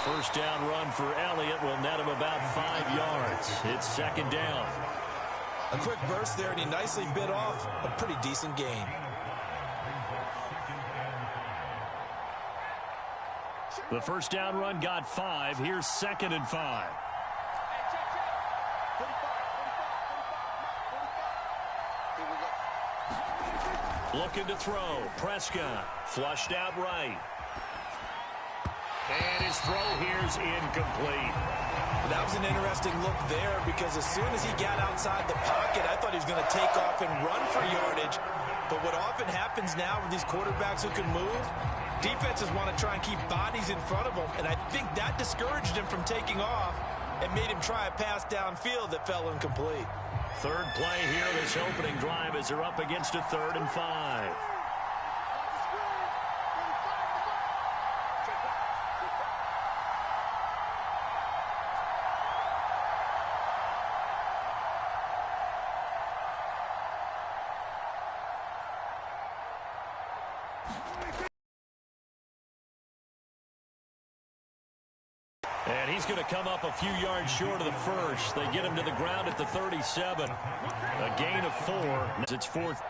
first down run for Elliott will net him about 5 yards. It's second down. A quick burst there, and he nicely bit off a pretty decent gain. The first down run got 5. Here's second and 5. Looking to throw. Prescott flushed out right. And his throw here's incomplete. That was an interesting look there because as soon as he got outside the pocket, I thought he was going to take off and run for yardage. But what often happens now with these quarterbacks who can move, defenses want to try and keep bodies in front of them, and I think that discouraged him from taking off and made him try a pass downfield that fell incomplete. Third play here this opening drive as they're up against a 3rd and 5. And he's going to come up a few yards short of the first. They get him to the ground at the 37. A gain of 4. It's 4th.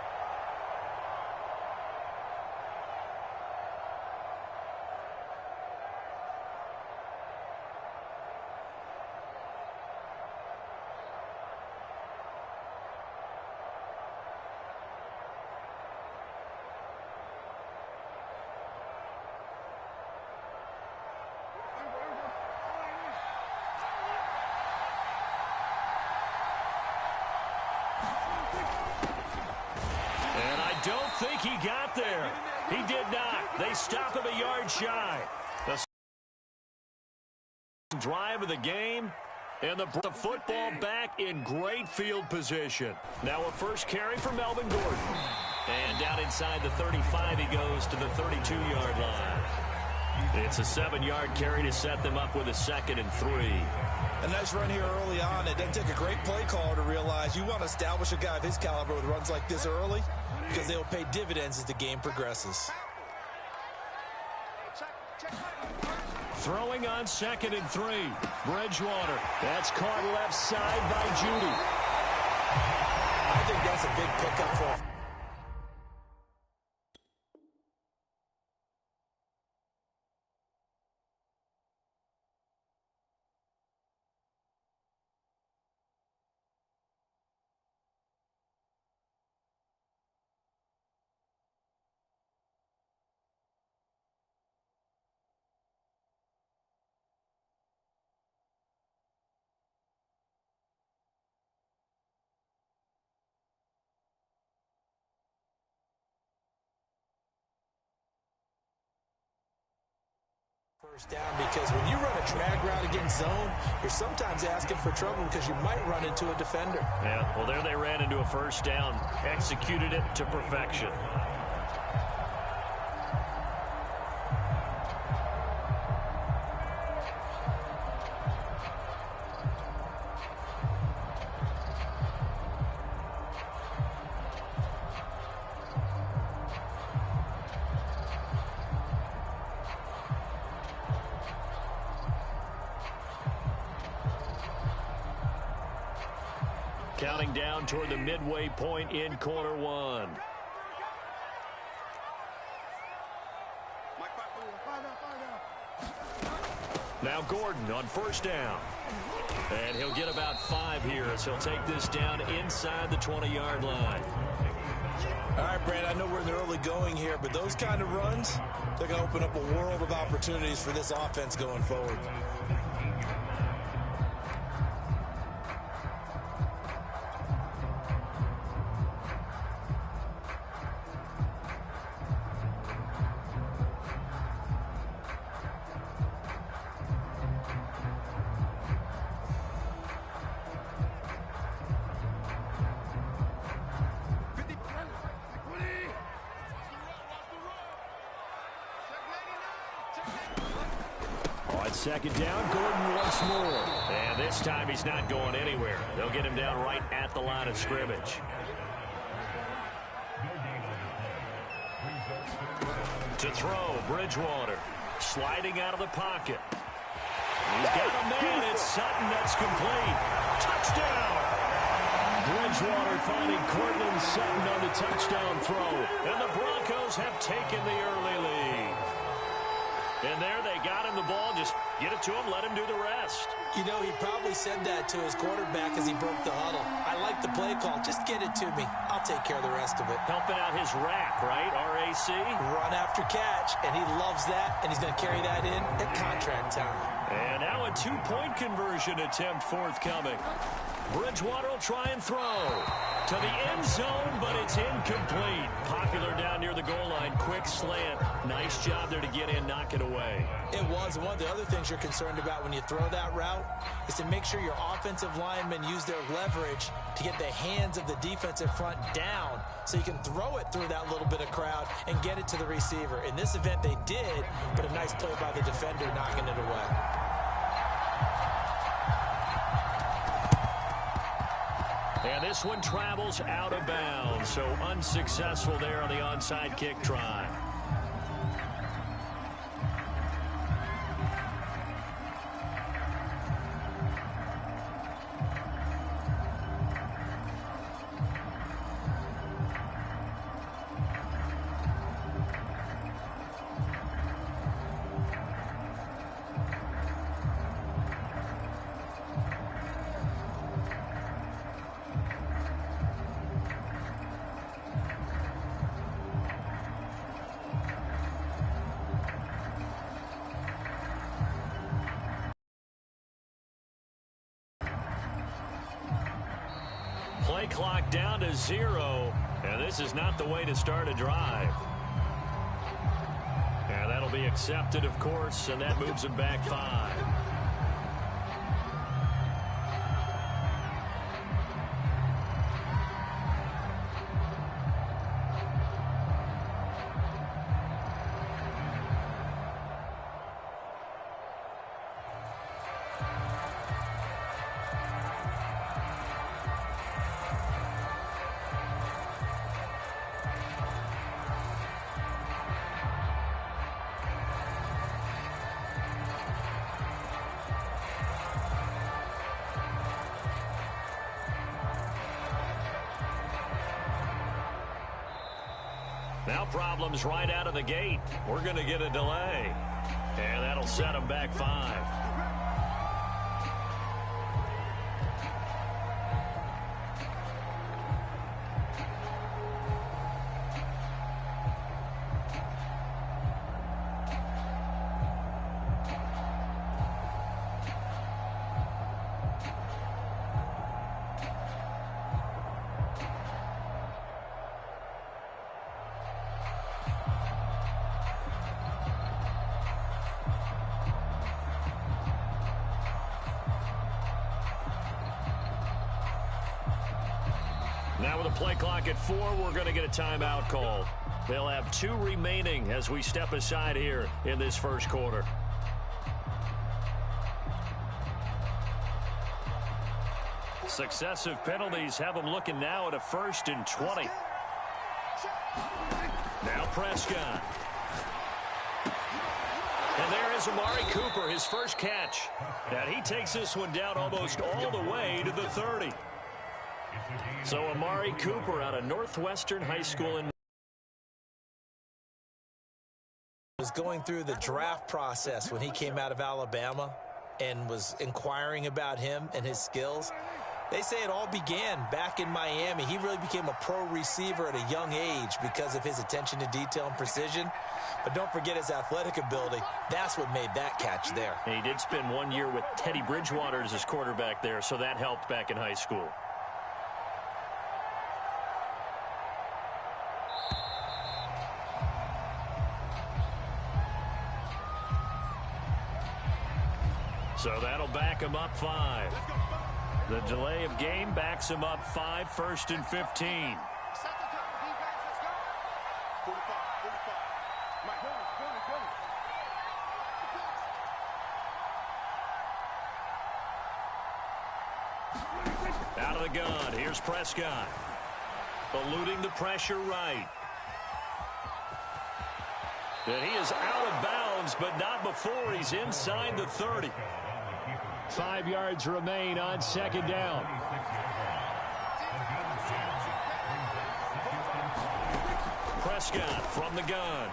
Don't think he got there. He did not. They stop him a yard shy. The drive of the game, and the football back in great field position. Now a first carry for Melvin Gordon. And down inside the 35, he goes to the 32-yard line. It's a 7-yard carry to set them up with a 2nd and 3. A nice run here early on. It doesn't take a great play caller to realize you want to establish a guy of his caliber with runs like this early because they will pay dividends as the game progresses. Throwing on 2nd and 3. Bridgewater. That's caught left side by Judy. I think that's a big pickup for him. First down, because when you run a drag route against zone, you're sometimes asking for trouble because you might run into a defender. Yeah, well, there they ran into a first down, executed it to perfection. Counting down toward the midway point in quarter 1. Now Gordon on first down. And he'll get about 5 here as he'll take this down inside the 20-yard line. All right, Brad, I know we're in the early going here, but those kind of runs, they're going to open up a world of opportunities for this offense going forward. Second down, Gordon once more. And this time he's not going anywhere. They'll get him down right at the line of scrimmage. To throw, Bridgewater. Sliding out of the pocket. He's got a man. It's Sutton. That's complete. Touchdown. Bridgewater finding Courtland Sutton on the touchdown throw. And the Broncos have taken the early lead. And there they got him the ball. Just get it to him. Let him do the rest. You know, he probably said that to his quarterback as he broke the huddle. I like the play call. Just get it to me. I'll take care of the rest of it. Helping out his rack, right? RAC. Run after catch, and he loves that, and he's going to carry that in at contract time. And now a two-point conversion attempt forthcoming. Bridgewater will try and throw to the end zone, but it's incomplete. Popular down near the goal line. Quick slant. Nice job there to get in, knock it away. It was. One of the other things you're concerned about when you throw that route is to make sure your offensive linemen use their leverage to get the hands of the defensive front down so you can throw it through that little bit of crowd and get it to the receiver. In this event, they did, but a nice play by the defender knocking it away. And this one travels out of bounds, so unsuccessful there on the onside kick try. Play clock down to 0, and this is not the way to start a drive. And that'll be accepted, of course, and that moves him back 5. Now problems right out of the gate. We're going to get a delay. And that'll set him back 5. Now with a play clock at 4, we're going to get a timeout call. They'll have 2 remaining as we step aside here in this first quarter. Successive penalties have them looking now at a 1st and 20. Now Prescott. And there is Amari Cooper, his first catch. And he takes this one down almost all the way to the 30. So Amari Cooper out of Northwestern High School in was going through the draft process when he came out of Alabama and was inquiring about him and his skills. They say it all began back in Miami. He really became a pro receiver at a young age because of his attention to detail and precision. But don't forget his athletic ability. That's what made that catch there. And he did spend 1 year with Teddy Bridgewater as his quarterback there, so that helped back in high school. So that'll back him up 5. The delay of game backs him up 5, 1st and 15. Out of the gun, here's Prescott. Eluding the pressure right. And he is out of bounds, but not before he's inside the 30. 5 yards remain on second down. Prescott from the gun.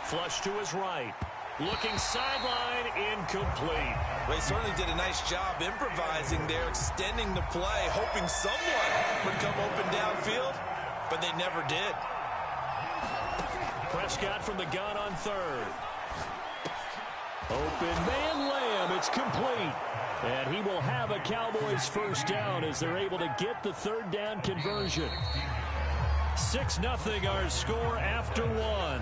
Flush to his right. Looking sideline, incomplete. They certainly did a nice job improvising there, extending the play, hoping someone would come open downfield, but they never did. Prescott from the gun on third. Open man Lamb, it's complete. And he will have a Cowboys first down as they're able to get the third down conversion. 6-0 our score after one.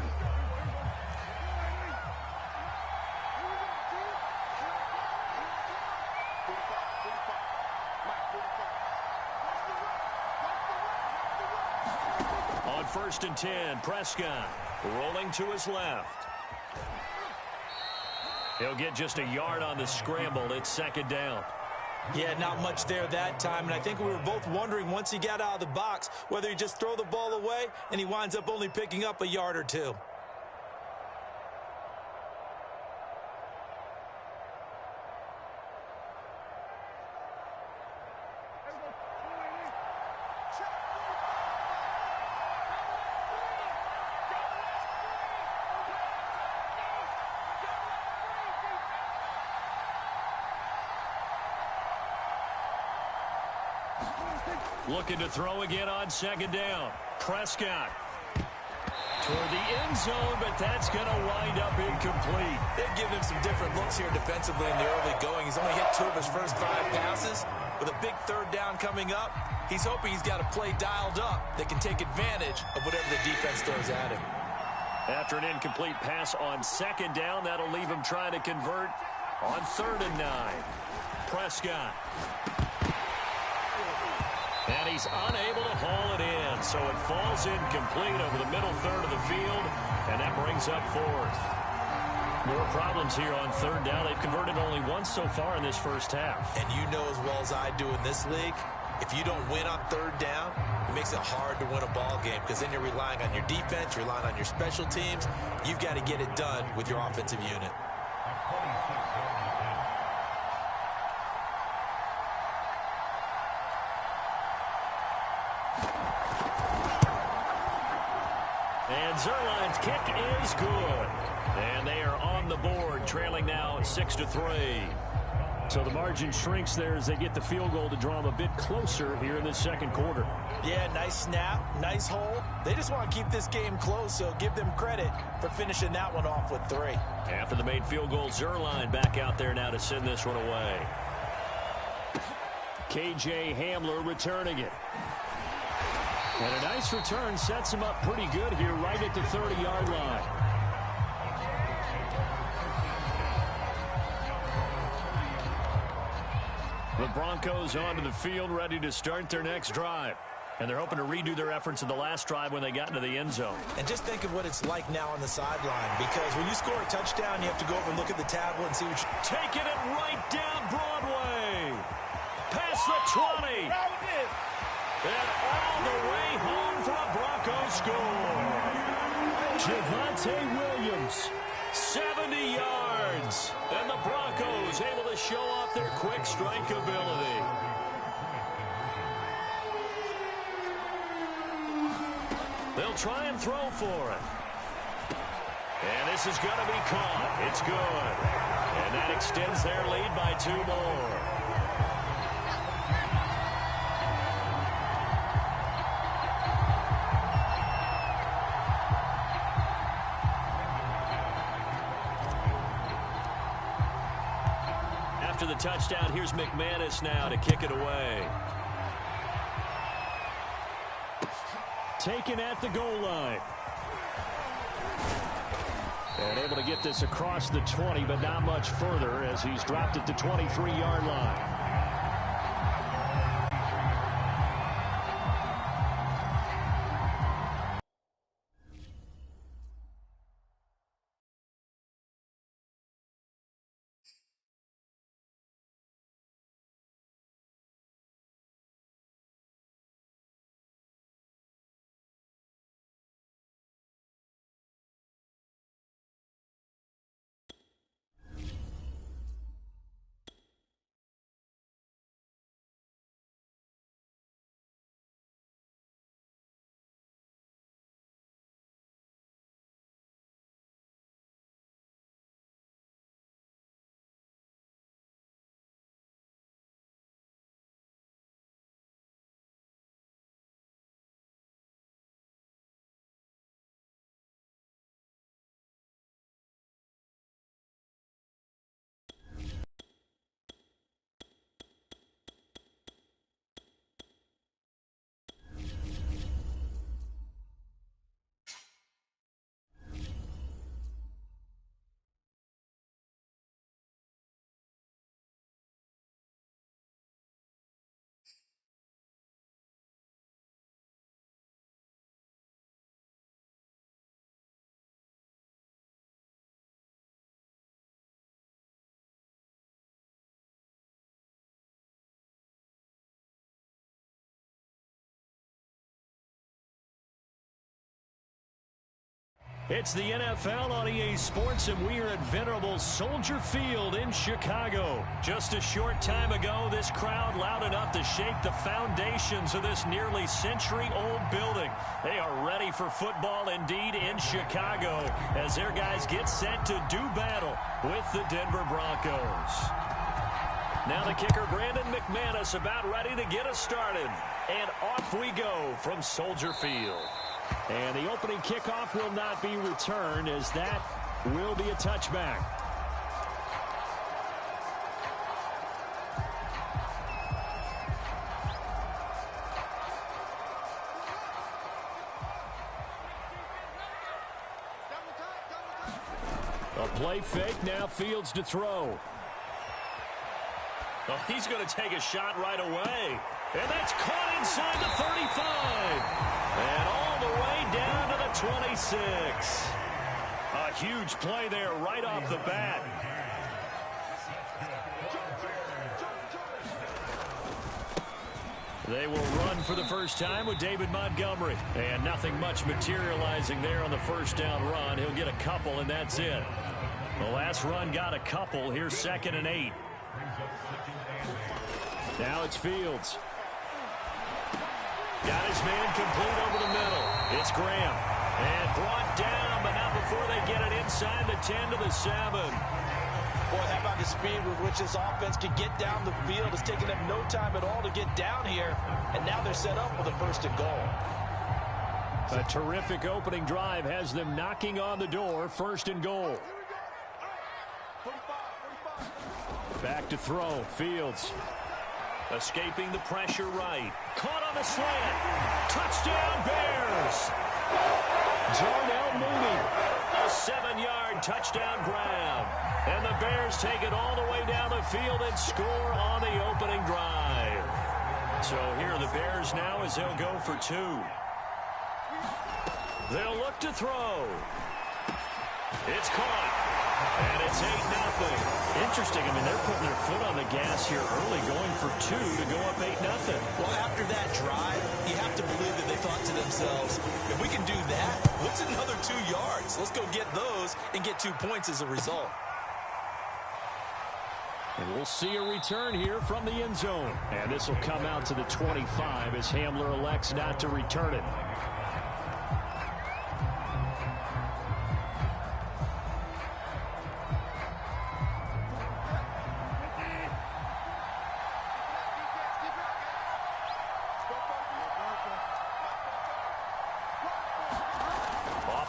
On 1st and 10, Prescott rolling to his left. He'll get just a yard on the scramble. It's second down. Yeah, not much there that time, and I think we were both wondering once he got out of the box whether he just throw the ball away, and he winds up only picking up a yard or two. Looking to throw again on second down. Prescott toward the end zone, but that's going to wind up incomplete. They've given him some different looks here defensively in the early going. He's only hit 2 of his first 5 passes. With a big third down coming up, he's hoping he's got a play dialed up that can take advantage of whatever the defense throws at him. After an incomplete pass on second down, that'll leave him trying to convert on 3rd and 9. Prescott. And he's unable to haul it in, so it falls incomplete over the middle third of the field, and that brings up 4th. More problems here on 3rd down. They've converted only once so far in this first half. And you know as well as I do in this league, if you don't win on 3rd down, it makes it hard to win a ball game because then you're relying on your defense, you're relying on your special teams. You've got to get it done with your offensive unit. And Zuerlein's kick is good. And they are on the board, trailing now 6-3. So the margin shrinks there as they get the field goal to draw them a bit closer here in the second quarter. Yeah, nice snap, nice hold. They just want to keep this game close, so give them credit for finishing that one off with 3. After the made field goal, Zuerlein back out there now to send this one away. KJ Hamler returning it. And a nice return sets him up pretty good here right at the 30-yard line. The Broncos onto the field ready to start their next drive. And they're hoping to redo their efforts in the last drive when they got into the end zone. And just think of what it's like now on the sideline, because when you score a touchdown, you have to go over and look at the tablet and see what you're taking it right down Broadway. Past the 20. And all the way home for a Broncos score. Javonte Williams, 70 yards. And the Broncos able to show off their quick strike ability. They'll try and throw for it. And this is going to be caught. It's good. And that extends their lead by 2 more. After the touchdown, here's McManus now to kick it away. Taken at the goal line. And able to get this across the 20, but not much further as he's dropped at the 23-yard line. It's the NFL on EA Sports, and we are at venerable Soldier Field in Chicago. Just a short time ago, this crowd loud enough to shake the foundations of this nearly century-old building. They are ready for football indeed in Chicago as their guys get set to do battle with the Denver Broncos. Now the kicker, Brandon McManus, about ready to get us started. And off we go from Soldier Field. And the opening kickoff will not be returned, as that will be a touchback. A play fake, now Fields to throw. Oh, he's going to take a shot right away. And that's caught inside the 35. And all the way down to the 26. A huge play there right off the bat. They will run for the first time with David Montgomery. And nothing much materializing there on the first down run. He'll get a couple, and that's it. The last run got a couple. Here's 2nd and 8. Now it's Fields. Got his man complete over the middle. It's Graham. And brought down, but not before they get it inside the 10 to the 7. Boy, how about the speed with which this offense can get down the field? It's taken them no time at all to get down here. And now they're set up with a 1st and goal. A terrific opening drive has them knocking on the door. 1st and goal. Back to throw. Fields. Escaping the pressure right. Caught on the slant. Touchdown, Bears. Darnell Mooney. A 7-yard touchdown grab. And the Bears take it all the way down the field and score on the opening drive. So here are the Bears now as they'll go for 2. They'll look to throw. It's caught. And it's 8-0. Interesting. I mean, they're putting their foot on the gas here early, going for 2 to go up 8-0. Well, after that drive, you have to believe that they thought to themselves, if we can do that, what's another 2 yards? Let's go get those and get 2 points as a result. And we'll see a return here from the end zone. And this will come out to the 25 as Hamler elects not to return it.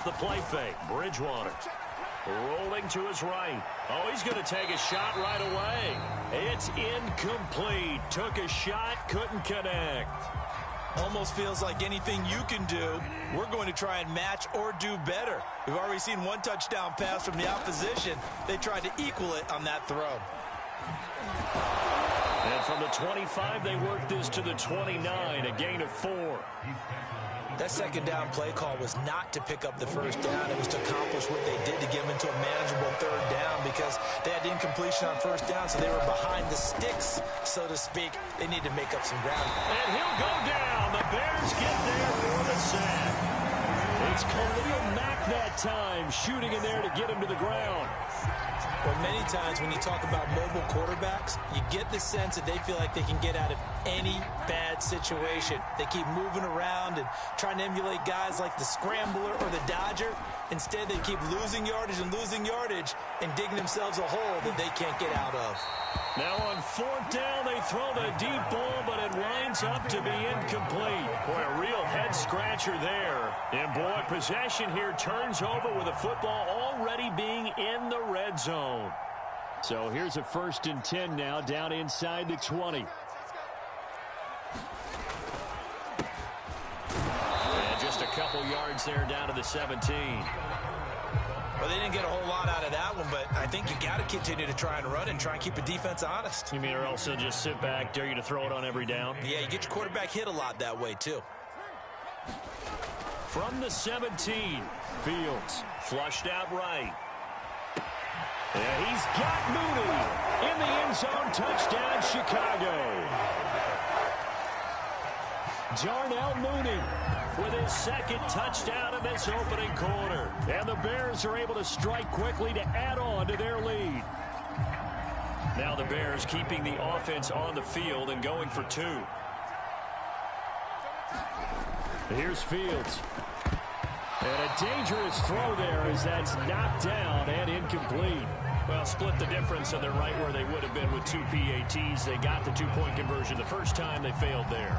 The play fake. Bridgewater rolling to his right. Oh, he's going to take a shot right away. It's incomplete. Took a shot, couldn't connect. Almost feels like anything you can do, we're going to try and match or do better. We've already seen 1 touchdown pass from the opposition. They tried to equal it on that throw. And from the 25, they worked this to the 29, a gain of 4. That 2nd down play call was not to pick up the 1st down. It was to accomplish what they did to get them into a manageable 3rd down because they had incompletion on 1st down, so they were behind the sticks, so to speak. They need to make up some ground. And he'll go down. The Bears get there for the sack. It's Khalil Mack that time, shooting in there to get him to the ground. Well, many times when you talk about mobile quarterbacks, you get the sense that they feel like they can get out of any bad situation. They keep moving around and trying to emulate guys like the Scrambler or the Dodger. Instead, they keep losing yardage and digging themselves a hole that they can't get out of. Now on 4th down, they throw the deep ball, but it winds up to be incomplete. Boy, a real head-scratcher there. And, boy, possession here turns over with the football already being in the red zone. So here's a 1st and 10 now, down inside the 20. And just a couple yards there down to the 17. Well, they didn't get a whole lot out of that one, but I think you got to continue to try and run and try and keep the defense honest. You mean or else they'll just sit back, dare you to throw it on every down? Yeah, you get your quarterback hit a lot that way, too. From the 17, Fields flushed out right. And he's got Mooney in the end zone. Touchdown, Chicago. Darnell Mooney with his second touchdown in this opening quarter. And the Bears are able to strike quickly to add on to their lead. Now the Bears keeping the offense on the field and going for two. Here's Fields. And a dangerous throw there as that's knocked down and incomplete. Well, split the difference, and they're right where they would have been with two PATs. They got the two-point conversion the first time. They failed there.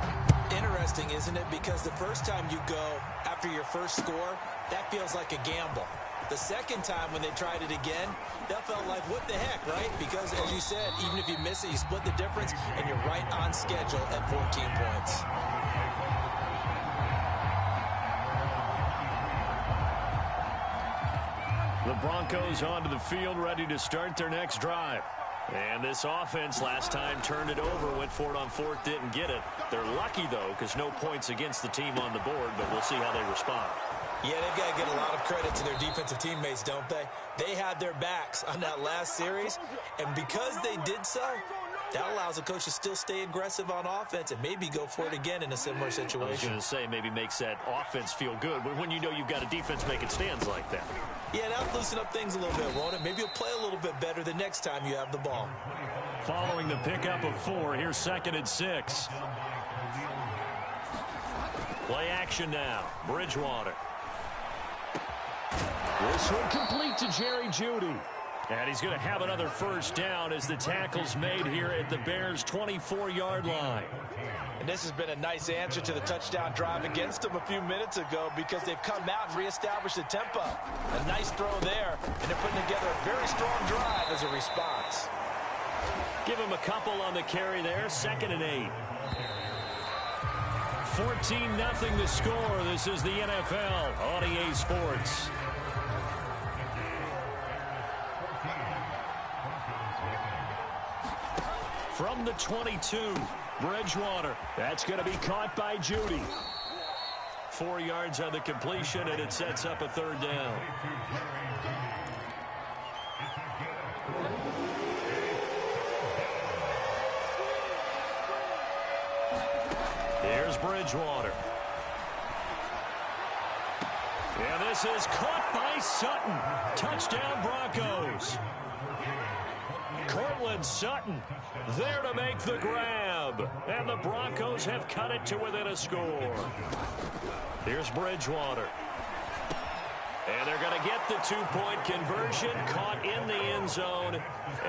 Interesting, isn't it? Because the first time you go after your first score, that feels like a gamble. The second time when they tried it again, that felt like, what the heck, right? Because, as you said, even if you miss it, you split the difference, and you're right on schedule at 14 points. The Broncos onto the field, ready to start their next drive. And this offense last time turned it over, went for it on fourth, didn't get it. They're lucky, though, because no points against the team on the board, but we'll see how they respond. Yeah, they've got to get a lot of credit to their defensive teammates, don't they? They had their backs on that last series, and because they did so, that allows the coach to still stay aggressive on offense and maybe go for it again in a similar situation. I was going to say, maybe makes that offense feel good when you know you've got a defense making stands like that. Yeah, that'll loosen up things a little bit, won't it? Maybe you'll play a little bit better the next time you have the ball. Following the pickup of 4, here's 2nd and 6. Play action now. Bridgewater. This one complete to Jerry Jeudy. And he's going to have another first down as the tackle's made here at the Bears' 24-yard line. And this has been a nice answer to the touchdown drive against them a few minutes ago because they've come out and reestablished the tempo. A nice throw there, and they're putting together a very strong drive as a response. Give him a couple on the carry there. 2nd and 8. 14-0 the score. This is the NFL on EA Sports. From the 22, Bridgewater. That's going to be caught by Jeudy. 4 yards on the completion, and it sets up a third down. Here's Bridgewater. And this is caught by Sutton. Touchdown, Broncos. Cortland Sutton there to make the grab. And the Broncos have cut it to within a score. Here's Bridgewater. And they're going to get the two-point conversion, caught in the end zone.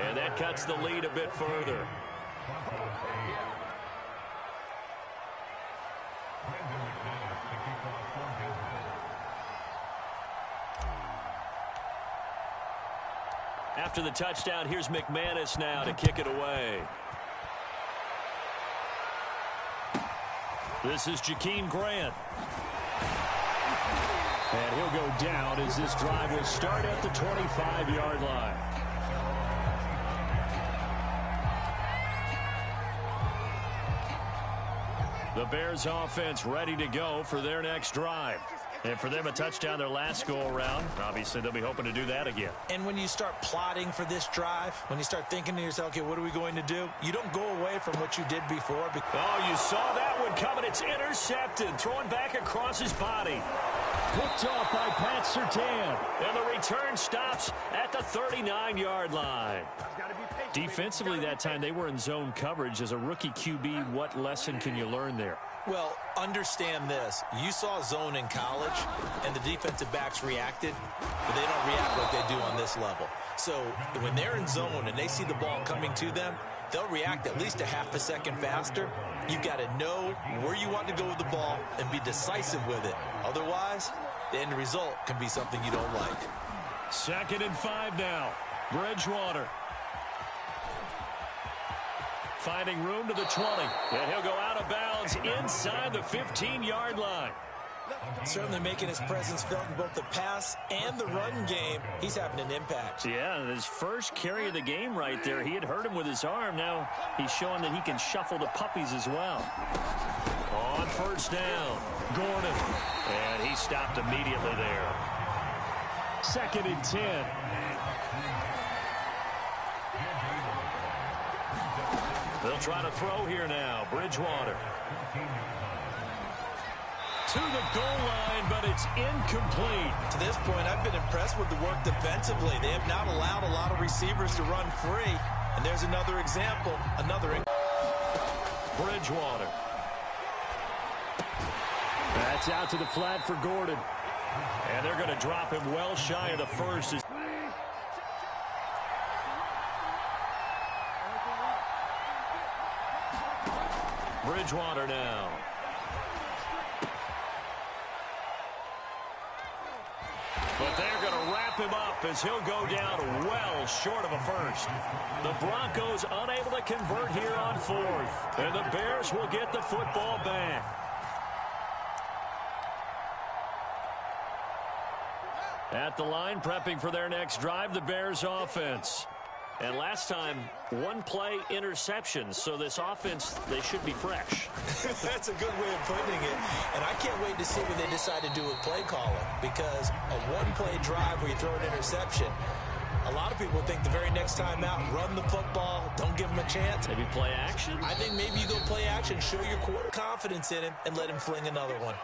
And that cuts the lead a bit further. After the touchdown, here's McManus now to kick it away. This is Jakeem Grant. And he'll go down as this drive will start at the 25-yard line. The Bears offense ready to go for their next drive. And for them, a touchdown their last go-around. Obviously, they'll be hoping to do that again. And when you start plotting for this drive, when you start thinking to yourself, okay, what are we going to do? You don't go away from what you did before. Oh, you saw that one coming. It's intercepted. Throwing back across his body. Picked off by Pat Surtain. And the return stops at the 39-yard line. Defensively that time, they were in zone coverage. As a rookie QB, what lesson can you learn there? Well, understand this. You saw zone in college, and the defensive backs reacted, but they don't react like they do on this level. So when they're in zone and they see the ball coming to them, they'll react at least a half a second faster. You've got to know where you want to go with the ball and be decisive with it. Otherwise, the end result can be something you don't like. 2nd and 5 now. Bridgewater. Finding room to the 20. And he'll go out of bounds inside the 15-yard line. Certainly making his presence felt in both the pass and the run game. He's having an impact. Yeah, his first carry of the game right there. He had hurt him with his arm. Now he's showing that he can shuffle the puppies as well. On first down, Gordon. And he stopped immediately there. 2nd and 10. They'll try to throw here now. Bridgewater. to the goal line, but it's incomplete. To this point, I've been impressed with the work defensively. They have not allowed a lot of receivers to run free. And there's another example. Bridgewater. That's out to the flat for Gordon. And they're going to drop him well shy of the first. Bridgewater now. But they're going to wrap him up as he'll go down well short of a first. The Broncos unable to convert here on fourth. And the Bears will get the football back. At the line, prepping for their next drive, the Bears offense. And last time, one-play interceptions. So this offense, they should be fresh. That's a good way of putting it. And I can't wait to see what they decide to do with play calling. Because a one-play drive where you throw an interception, a lot of people think the very next time out, run the football, don't give them a chance. Maybe play action? I think maybe you go play action, show your quarter confidence in him, and let him fling another one.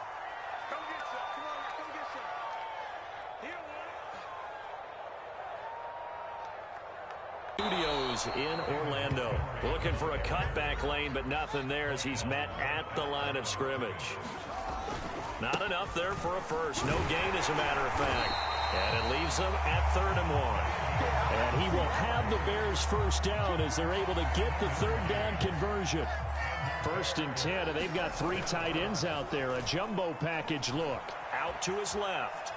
Studios in Orlando. Looking for a cutback lane, but nothing there as he's met at the line of scrimmage. Not enough there for a first. No gain, as a matter of fact. And it leaves them at 3rd and 1. And he will have the Bears first down as they're able to get the third down conversion. 1st and 10, and they've got 3 tight ends out there. A jumbo package look. Out to his left.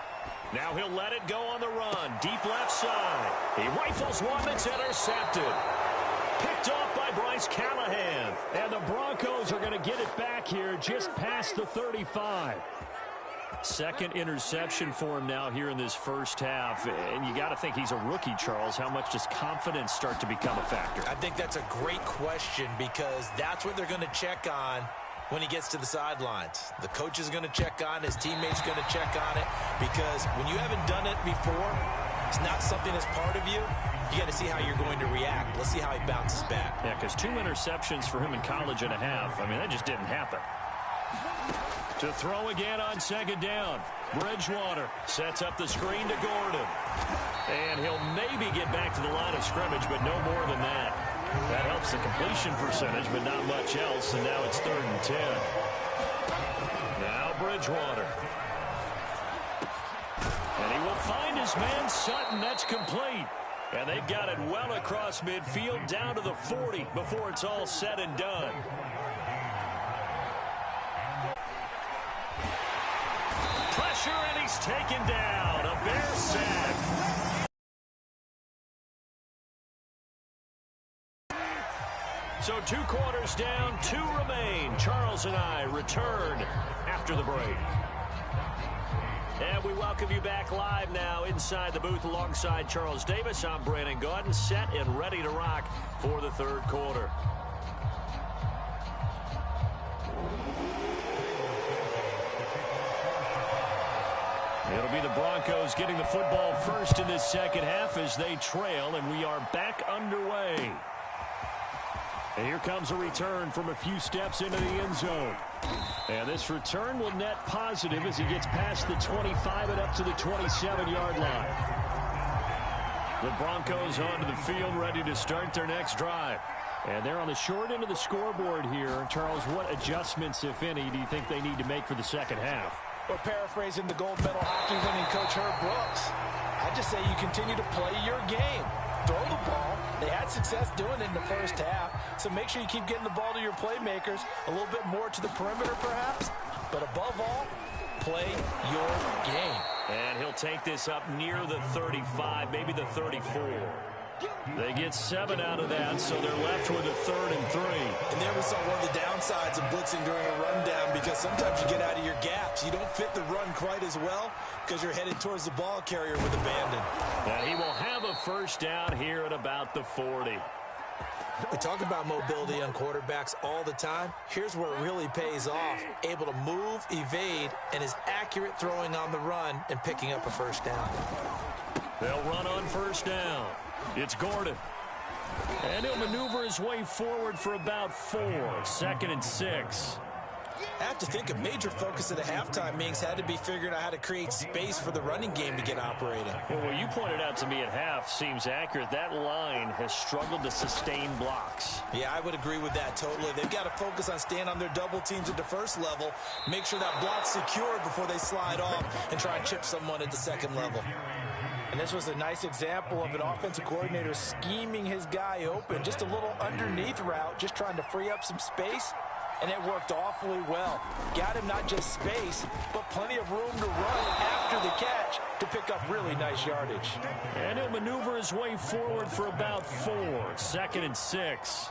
Now he'll let it go on the run. Deep left side. He rifles one that's intercepted. Picked off by Bryce Callahan. And the Broncos are going to get it back here just past the 35. Second interception for him now here in this first half. And you got to think he's a rookie, Charles. How much does confidence start to become a factor? I think that's a great question because that's what they're going to check on when he gets to the sidelines. The coach is going to check on it. His teammates going to check on it because when you haven't done it before, it's not something that's part of you. You got to see how you're going to react. Let's see how he bounces back. Yeah, because 2 interceptions for him in college and a half. I mean, that just didn't happen. To throw again on 2nd down. Bridgewater sets up the screen to Gordon. And he'll maybe get back to the line of scrimmage, but no more than that. That helps the completion percentage, but not much else, and now it's 3rd and 10. Now Bridgewater. And he will find his man Sutton. That's complete. And they've got it well across midfield down to the 40 before it's all said and done. Pressure, and he's taken down. A Bear sack. So 2 quarters down, 2 remain. Charles and I return after the break. And we welcome you back live now inside the booth alongside Charles Davis. I'm Brandon Gaudin, set and ready to rock for the 3rd quarter. It'll be the Broncos getting the football first in this second half as they trail, and we are back underway. And here comes a return from a few steps into the end zone. And this return will net positive as he gets past the 25 and up to the 27-yard line. The Broncos onto the field ready to start their next drive. And they're on the short end of the scoreboard here. Charles, what adjustments, if any, do you think they need to make for the second half? Or paraphrasing the gold medal hockey winning coach Herb Brooks, I just say you continue to play your game. Throw the ball. They had success doing it in the first half, so make sure you keep getting the ball to your playmakers, a little bit more to the perimeter perhaps, but above all, play your game. And he'll take this up near the 35, maybe the 34. They get 7 out of that, so they're left with a 3rd and 3. And there we saw one of the downsides of blitzing during a rundown because sometimes you get out of your gaps. You don't fit the run quite as well because you're headed towards the ball carrier with abandon. And he will have a first down here at about the 40. We talk about mobility on quarterbacks all the time. Here's where it really pays off. Able to move, evade, and is accurate throwing on the run and picking up a first down. They'll run on first down. It's Gordon. And he'll maneuver his way forward for about 4. 2nd and 6. I have to think a major focus of the halftime meetings had to be figuring out how to create space for the running game to get operating. Well, what you pointed out to me at half seems accurate. That line has struggled to sustain blocks. Yeah, I would agree with that totally. They've got to focus on staying on their double teams at the first level, make sure that block's secure before they slide off and try and chip someone at the second level. And this was a nice example of an offensive coordinator scheming his guy open. Just a little underneath route, just trying to free up some space. And it worked awfully well. Got him not just space, but plenty of room to run after the catch to pick up really nice yardage. And he'll maneuver his way forward for about 4. 2nd and 6.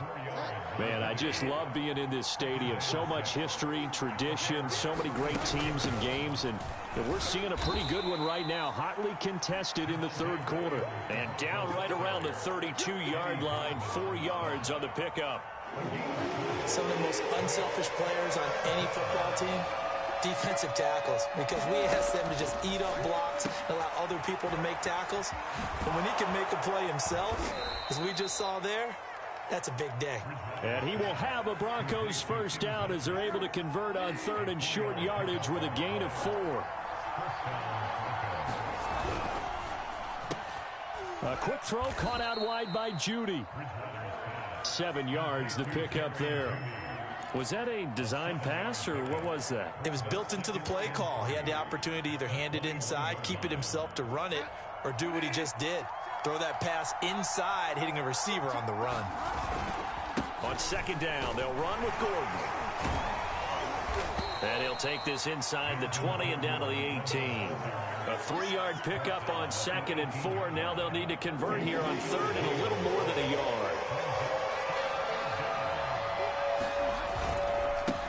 Man, I just love being in this stadium. So much history, tradition, so many great teams and games. And we're seeing a pretty good one right now. Hotly contested in the 3rd quarter. And down right around the 32-yard line. 4 yards on the pickup. Some of the most unselfish players on any football team, defensive tackles, because we ask them to just eat up blocks and allow other people to make tackles. But when he can make a play himself, as we just saw there, that's a big day. And he will have a Broncos first down as they're able to convert on 3rd and short yardage with a gain of 4. A quick throw caught out wide by Judy. 7 yards to pick up there. Was that a design pass, or what was that? It was built into the play call. He had the opportunity to either hand it inside, keep it himself to run it, or do what he just did. Throw that pass inside, hitting a receiver on the run. On 2nd down, they'll run with Gordon. And he'll take this inside the 20 and down to the 18. A 3-yard pickup on 2nd and 4. Now they'll need to convert here on 3rd and a little more than a yard.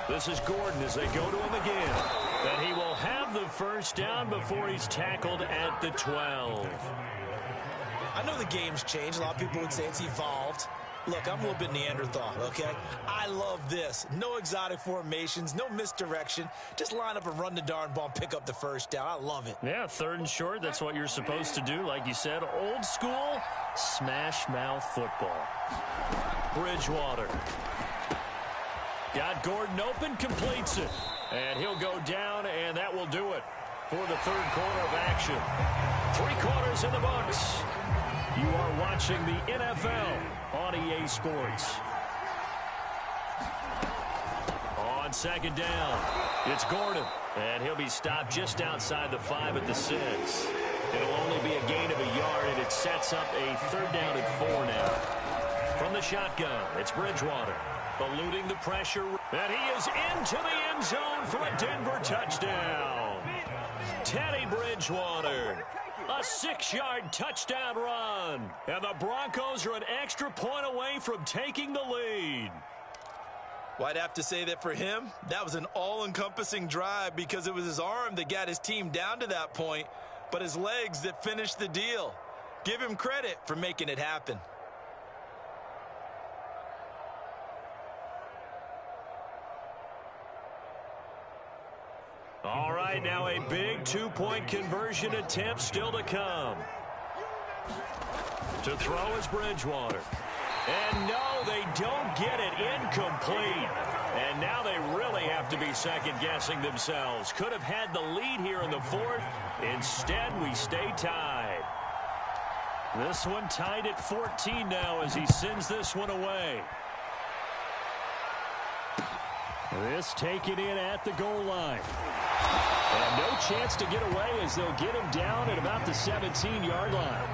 This is Gordon as they go to him again. And he will have the first down before he's tackled at the 12. I know the game's changed. A lot of people would say it's evolved. Look, I'm a little bit Neanderthal, okay? I love this. No exotic formations, no misdirection. Just line up and run the darn ball and pick up the first down. I love it. Yeah, 3rd and short, that's what you're supposed to do. Like you said, old school, smash mouth football. Bridgewater. Got Gordon open, completes it. And he'll go down, and that will do it for the 3rd quarter of action. 3 quarters in the books. You are watching the NFL on EA Sports. On 2nd down, it's Gordon. And he'll be stopped just outside the 5 at the 6. It'll only be a gain of a yard, and it sets up a 3rd down and 4 now. From the shotgun, it's Bridgewater. Eluding the pressure, and he is into the end zone for a Denver touchdown. Teddy Bridgewater, a 6-yard touchdown run, and the Broncos are an extra point away from taking the lead. Well, I'd have to say that for him, that was an all-encompassing drive because it was his arm that got his team down to that point, but his legs that finished the deal. Give him credit for making it happen. All right, now a big 2-point conversion attempt still to come. To throw is Bridgewater. And no, they don't get it. Incomplete. And now they really have to be second-guessing themselves. Could have had the lead here in the 4th. Instead, we stay tied. This one tied at 14 now as he sends this one away. This taken in at the goal line. And no chance to get away as they'll get him down at about the 17-yard line.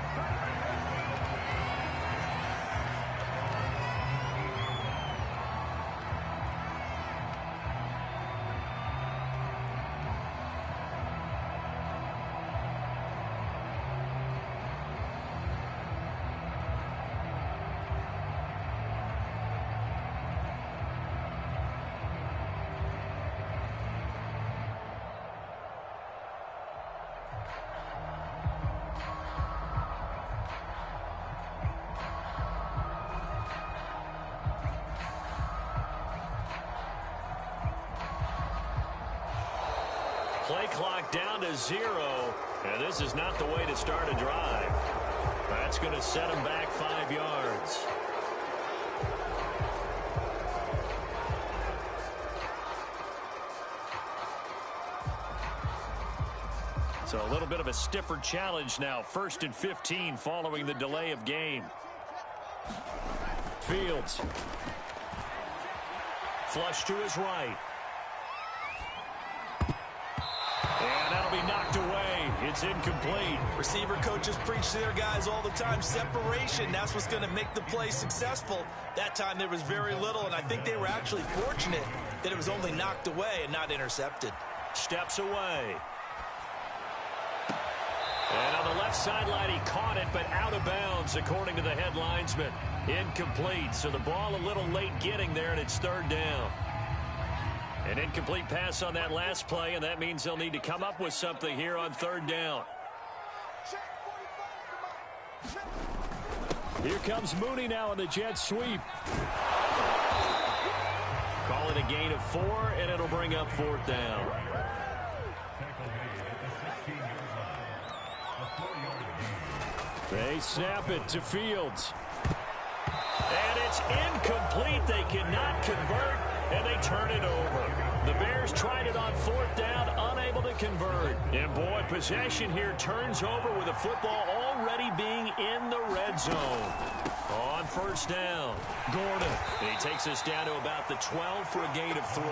Play clock down to 0, and this is not the way to start a drive. That's going to set him back 5 yards. So a little bit of a stiffer challenge now. 1st and 15 following the delay of game. Fields. Flush to his right. And that'll be knocked away. It's incomplete. Receiver coaches preach to their guys all the time. Separation, that's what's going to make the play successful. That time there was very little, and I think they were actually fortunate that it was only knocked away and not intercepted. Steps away. And on the left sideline, he caught it, but out of bounds, according to the head linesman. Incomplete, so the ball a little late getting there, and it's 3rd down. An incomplete pass on that last play, and that means they'll need to come up with something here on 3rd down. Here comes Mooney now on the jet sweep. Call it a gain of 4, and it'll bring up 4th down. They snap it to Fields. And it's incomplete. They cannot convert, and they turn it over. The Bears tried it on 4th down, unable to convert. And boy, possession here turns over with the football already being in the red zone. On 1st down, Gordon. He takes us down to about the 12 for a gain of 3.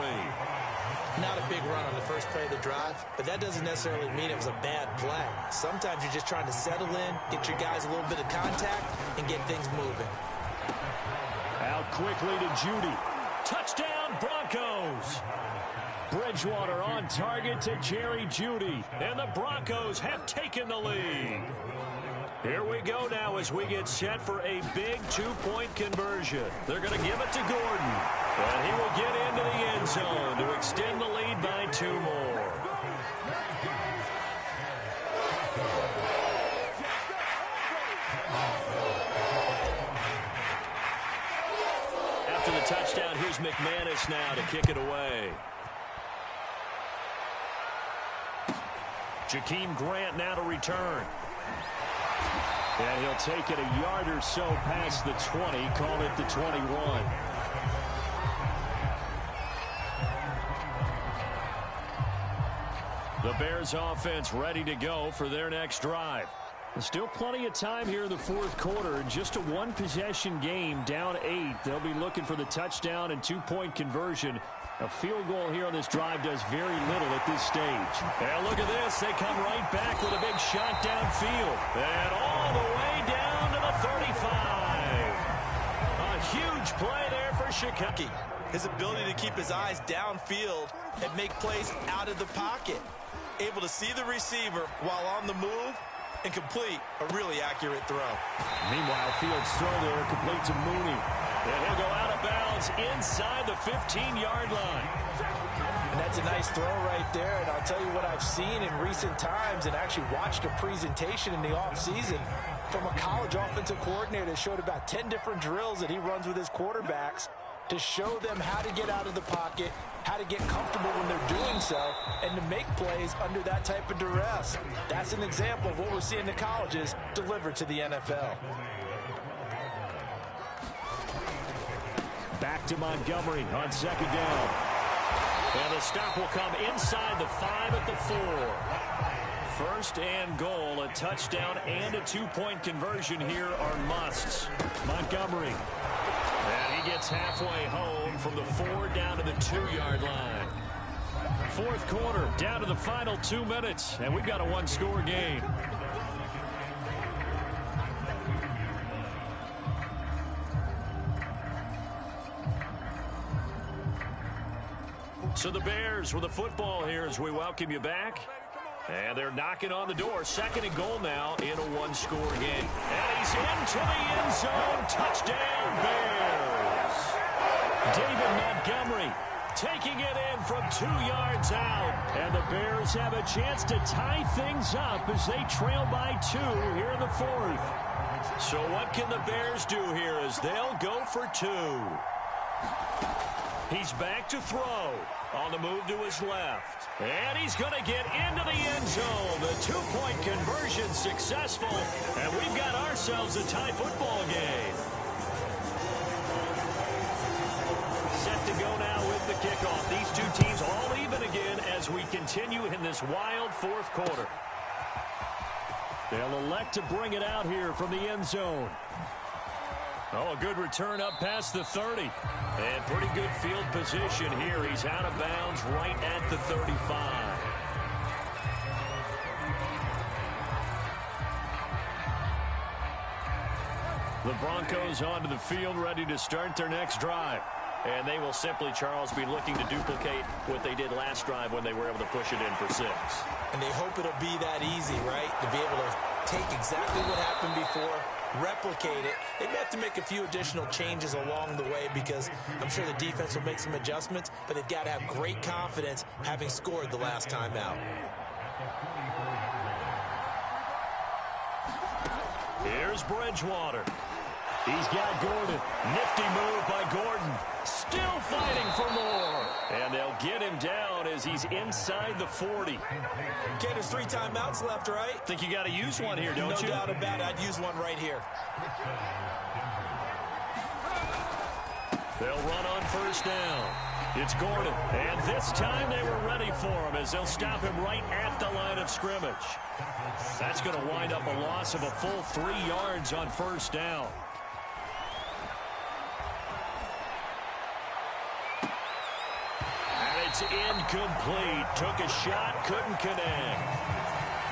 Not a big run on the first play of the drive, but that doesn't necessarily mean it was a bad play. Sometimes you're just trying to settle in, get your guys a little bit of contact, and get things moving. Out quickly to Judy. Touchdown, Broncos. Bridgewater on target to Jerry Judy, and the Broncos have taken the lead. Here we go now as we get set for a big 2-point conversion. They're going to give it to Gordon, and he will get into the end zone to extend the lead by 2 more. After the touchdown, here's McManus now to kick it away. Jakeem Grant now to return. And he'll take it a yard or so past the 20, call it the 21. The Bears offense ready to go for their next drive. There's still plenty of time here in the 4th quarter. Just a 1-possession game, down 8. They'll be looking for the touchdown and 2-point conversion. A field goal here on this drive does very little at this stage. And look at this. They come right back with a big shot downfield. And all the way down to the 35. A huge play there for Chicago. His ability to keep his eyes downfield and make plays out of the pocket. Able to see the receiver while on the move and complete a really accurate throw. Meanwhile, Fields' throw there complete to Mooney. And he'll go out of bounds inside the 15-yard line. And that's a nice throw right there. And I'll tell you what I've seen in recent times and actually watched a presentation in the offseason from a college offensive coordinator that showed about 10 different drills that he runs with his quarterbacks to show them how to get out of the pocket, how to get comfortable when they're doing so, and to make plays under that type of duress. That's an example of what we're seeing in the colleges delivered to the NFL. Back to Montgomery on 2nd down. And the stop will come inside the 5 at the 4. 1st and goal, a touchdown and a 2-point conversion here are musts. Montgomery. And he gets halfway home from the 4 down to the 2-yard line. 4th quarter, down to the final 2 minutes, and we've got a 1-score game. So the Bears with the football here as we welcome you back. And they're knocking on the door. 2nd and goal now in a 1-score game. And he's into the end zone. Touchdown, Bears. David Montgomery taking it in from 2 yards out. And the Bears have a chance to tie things up as they trail by 2 here in the 4th. So what can the Bears do here as they'll go for 2? He's back to throw. On the move to his left. And he's going to get into the end zone. The 2-point conversion successful. And we've got ourselves a tie football game. Set to go now with the kickoff. These two teams all even again as we continue in this wild 4th quarter. They'll elect to bring it out here from the end zone. Oh, a good return up past the 30. And pretty good field position here. He's out of bounds right at the 35. The Broncos onto the field, ready to start their next drive. And they will simply, Charles, be looking to duplicate what they did last drive when they were able to push it in for 6. And they hope it'll be that easy, right? To be able to take exactly what happened before, replicate it. They may have to make a few additional changes along the way because I'm sure the defense will make some adjustments, but they've got to have great confidence having scored the last time out. Here's Bridgewater. He's got Gordon. Nifty move by Gordon. Still fighting for more. And they'll get him down as he's inside the 40. Okay, there's 3 timeouts left, right? Think you got to use one here, don't you? No doubt about it. I'd use one right here. They'll run on first down. It's Gordon. And this time they were ready for him as they'll stop him right at the line of scrimmage. That's going to wind up a loss of a full 3 yards on first down. It's incomplete. Took a shot, couldn't connect.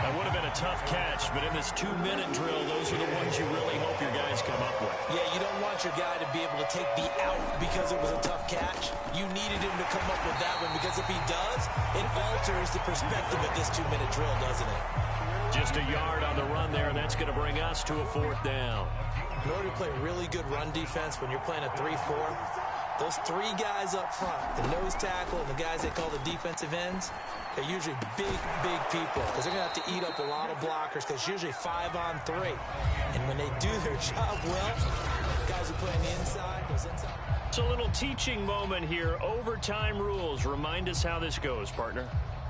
That would have been a tough catch, but in this 2-minute drill, those are the ones you really hope your guys come up with. Yeah, you don't want your guy to be able to take the out because it was a tough catch. You needed him to come up with that one because if he does, it alters the perspective of this 2-minute drill, doesn't it? Just a yard on the run there, and that's going to bring us to a 4th down. In order to play really good run defense when you're playing a 3-4, those 3 guys up front, the nose tackle and the guys they call the defensive ends, they're usually big people because they're going to have to eat up a lot of blockers because usually 5 on 3. And when they do their job well, guys who play on the inside, those inside. It's a little teaching moment here. Overtime rules. Remind us how this goes, partner.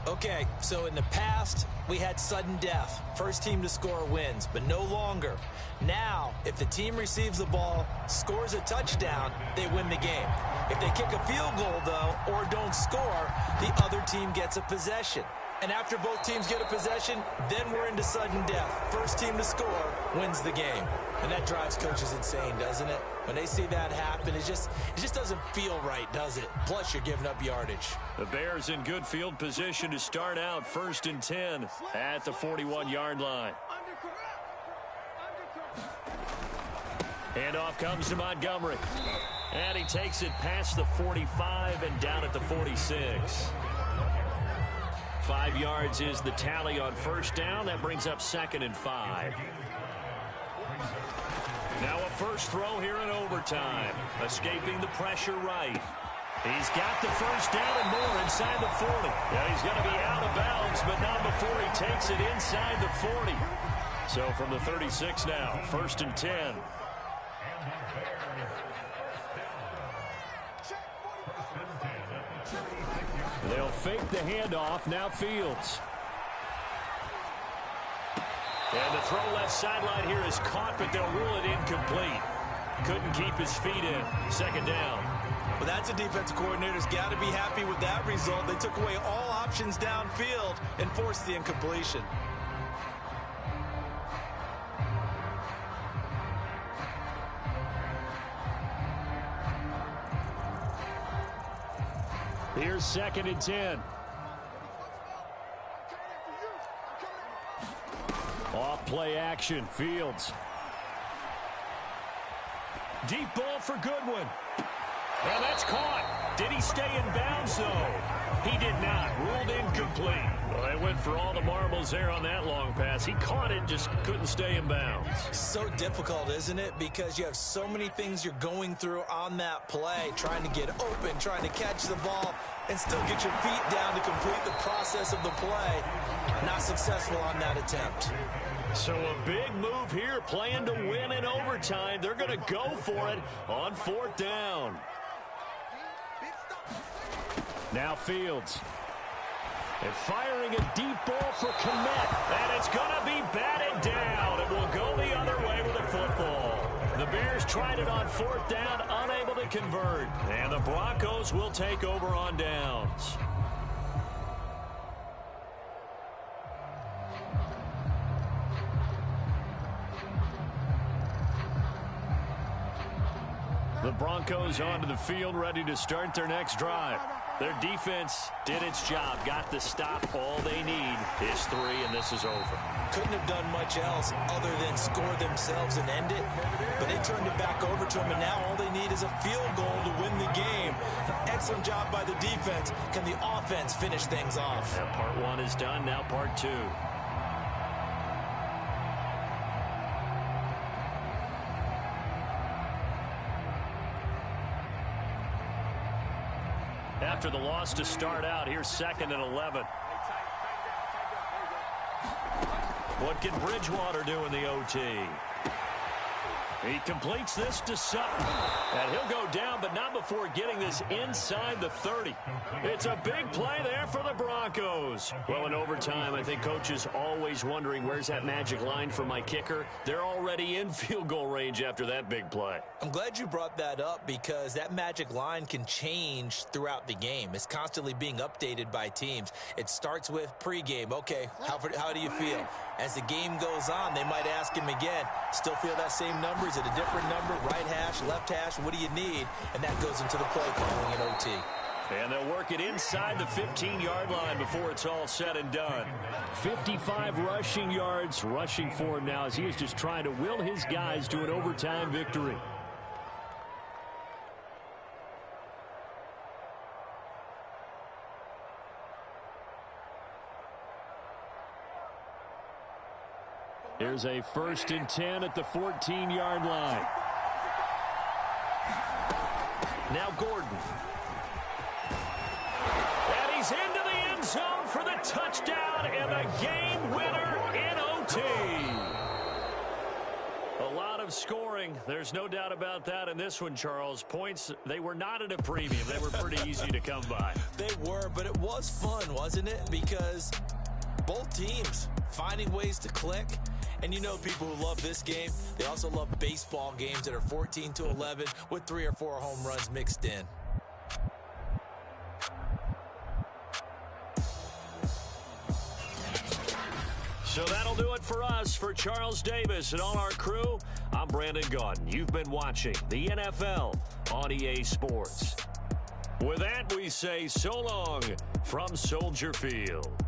Okay, so in the past, we had sudden death. First team to score wins, but no longer. Now, if the team receives the ball, scores a touchdown, they win the game. If they kick a field goal, though, or don't score, the other team gets a possession. And after both teams get a possession, then we're into sudden death. First team to score wins the game. And that drives coaches insane, doesn't it? When they see that happen, it just doesn't feel right, does it? Plus, you're giving up yardage. The Bears in good field position to start out 1st and 10 at the 41-yard line. Handoff comes to Montgomery. And he takes it past the 45 and down at the 46. 5 yards is the tally on first down. That brings up 2nd and 5. Now a first throw here in overtime. Escaping the pressure right. He's got the first down and more inside the 40. Yeah, he's going to be out of bounds, but not before he takes it inside the 40. So from the 36 now, 1st and 10. They'll fake the handoff. Now Fields. And the throw left sideline here is caught, but they'll rule it incomplete. Couldn't keep his feet in. 2nd down. Well, that's a defensive coordinator's got to be happy with that result. They took away all options downfield and forced the incompletion. Here's 2nd and 10. Off play action. Fields. Deep ball for Goodwin. Well, that's caught. Did he stay in bounds, though? He did not. Ruled incomplete. Well, they went for all the marbles there on that long pass. He caught it, just couldn't stay in bounds. So difficult, isn't it? Because you have so many things you're going through on that play, trying to get open, trying to catch the ball, and still get your feet down to complete the process of the play. Not successful on that attempt. So a big move here, playing to win in overtime. They're going to go for it on 4th down. Now Fields. And firing a deep ball for Kmet. And it's going to be batted down. It will go the other way with the football. The Bears tried it on 4th down, unable to convert. And the Broncos will take over on downs. The Broncos onto the field, ready to start their next drive. Their defense did its job, got the stop. All they need is 3, and this is over. Couldn't have done much else other than score themselves and end it, but they turned it back over to them, and now all they need is a field goal to win the game. Excellent job by the defense. Can the offense finish things off? And part 1 is done, now part 2. After the loss to start out, here's 2nd and 11. What can Bridgewater do in the OT? He completes this to Sutton. And he'll go down, but not before getting this inside the 30. It's a big play there for the Broncos. Well, in overtime, I think Coach is always wondering, where's that magic line for my kicker? They're already in field goal range after that big play. I'm glad you brought that up because that magic line can change throughout the game. It's constantly being updated by teams. It starts with pregame. Okay, how do you feel? As the game goes on, they might ask him again, still feel that same number? Is it a different number? Right hash, left hash, what do you need? And that goes into the play calling in OT. And they'll work it inside the 15-yard line before it's all said and done. 55 rushing yards rushing for him now as he is just trying to will his guys to an overtime victory. Here's a 1st and 10 at the 14-yard line. Now Gordon. And he's into the end zone for the touchdown and the game winner in OT. A lot of scoring. There's no doubt about that in this one, Charles. Points, they were not at a premium. They were pretty easy to come by. They were, but it was fun, wasn't it? Because both teams finding ways to click. And you know people who love this game, they also love baseball games that are 14-11 with 3 or 4 home runs mixed in. So that'll do it for us. For Charles Davis and all our crew, I'm Brandon Gaudin. You've been watching the NFL on EA Sports. With that, we say so long from Soldier Field.